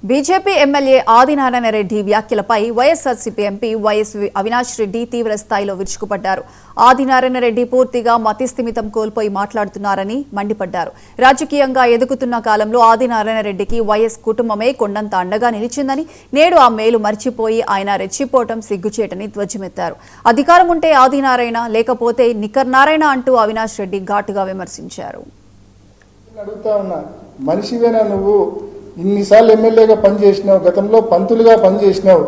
BJP MLA Adinarayana Reddy వ్యాఖ్యలపై YSRCP MP YS Avinash Reddy తీవ్ర స్థాయిలో విరుచుకుపడ్డారు. ఆదినారాయణ రెడ్డి పూర్తిగా మతిస్థిమితం కోల్పోయి మాట్లాడుతున్నారని మండిపడ్డారు. రాజకీయంగా ఎదుగుతున్న కాలంలో ఆదినారాయణ రెడ్డికి వైఎస్ కుటుంబమే కొండంత అండగా నిలిచిందని, నేడు ఆ మేలు మర్చిపోయి ఆయన రెచ్చిపోవటం సిగ్గుచేటని ధ్వజమెత్తారు. అధికారం ఉంటే ఆదినారాయణ, లేకపోతే నిక్కర్ నారాయణ అంటూ అవినాష్ రెడ్డి ఘాటుగా విమర్శించారు. మనిషివేనా నువ్వు? ఇన్నిసార్లు ఎమ్మెల్యేగా పనిచేసినావు, గతంలో పంతులుగా పనిచేసినావు.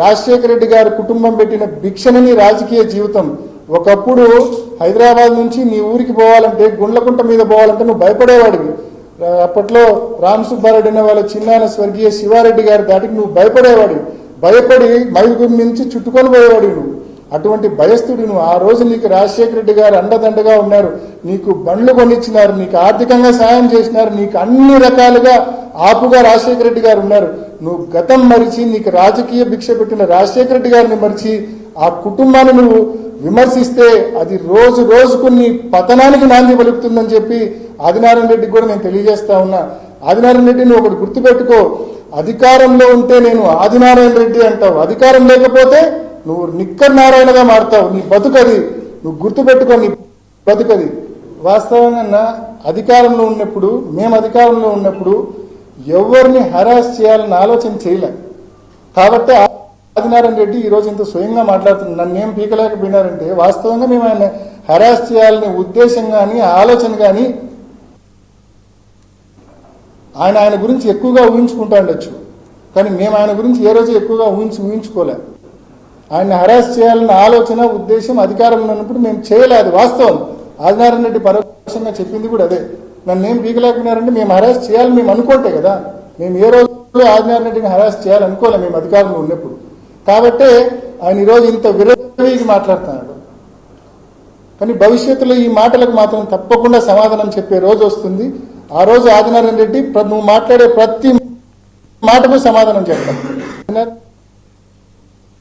రాజశేఖర రెడ్డి గారి కుటుంబం పెట్టిన భిక్షణని రాజకీయ జీవితం. ఒకప్పుడు హైదరాబాద్ నుంచి నీ ఊరికి పోవాలంటే, గుండ్లకుంట మీద పోవాలంటే నువ్వు భయపడేవాడివి. అప్పట్లో రామ్ సుబ్బారెడ్డి అనే వాళ్ళ చిన్నాన్న స్వర్గీయ శివారెడ్డి గారి దాటికి నువ్వు భయపడేవాడివి. భయపడి మైలుగురి నుంచి చుట్టుకొని పోయేవాడివి నువ్వు. అటువంటి భయస్థుడు నువ్వు. ఆ రోజు నీకు రాజశేఖర రెడ్డి గారు అండదండగా ఉన్నారు, నీకు బండ్లు కొనిచ్చినారు, నీకు ఆర్థికంగా సాయం చేసినారు, నీకు అన్ని రకాలుగా ఆపుగా రాజశేఖర రెడ్డి గారు ఉన్నారు. నువ్వు గతం మరిచి, నీకు రాజకీయ భిక్ష పెట్టిన రాజశేఖర రెడ్డి గారిని మరిచి ఆ కుటుంబాన్ని నువ్వు విమర్శిస్తే అది రోజు రోజుకు నీ పతనానికి నాంది పలుకుతుందని చెప్పి ఆదినారాయణ రెడ్డికి కూడా నేను తెలియజేస్తా ఉన్నా. ఆదినారాయణ రెడ్డి నువ్వు ఒకటి గుర్తుపెట్టుకో, అధికారంలో ఉంటే నేను ఆదినారాయణ రెడ్డి అంటావు, అధికారం లేకపోతే నువ్వు నిక్కర్ నారాయణగా మారుతావు. నీ బతుకది, నువ్వు గుర్తుపెట్టుకో, నీ బతుకది. వాస్తవంగా అధికారంలో ఉన్నప్పుడు, మేము అధికారంలో ఉన్నప్పుడు ఎవరిని హరాస్ చేయాలని ఆలోచన చేయలే. కాబట్టి ఆదినారాయణ రెడ్డి ఈరోజు ఇంత స్వయంగా మాట్లాడుతున్నాడు. నన్ను ఏం పీకలేకపోయినారంటే, వాస్తవంగా మేము ఆయన హరాస్ చేయాలనే ఉద్దేశం కానీ ఆలోచన కానీ ఆయన గురించి ఎక్కువగా ఊహించుకుంటా ఉండొచ్చు, కానీ మేము ఆయన గురించి ఏ రోజు ఎక్కువగా ఊహించుకోలే. ఆయన హరాస్ చేయాలన్న ఆలోచన ఉద్దేశం అధికారంలో ఉన్నప్పుడు మేము చేయలేదు. వాస్తవం. ఆదినారాయణ రెడ్డి పరోక్షంగా చెప్పింది కూడా అదే. నన్ను ఏం పీకలేకపోయినారంటే మేము హరాస్ చేయాలని మేము అనుకుంటే కదా, మేము ఏ రోజు ఆదినారాయణ రెడ్డిని హరాస్ చేయాలనుకోలే మేము అధికారంలో ఉన్నప్పుడు. కాబట్టే ఆయన ఈరోజు ఇంత విరవిగా మాట్లాడుతున్నాడు. కానీ భవిష్యత్తులో ఈ మాటలకు మాత్రం తప్పకుండా సమాధానం చెప్పే రోజు వస్తుంది. ఆ రోజు ఆదినారాయణ రెడ్డి నువ్వు మాట్లాడే ప్రతి మాటకు సమాధానం చెప్తాను.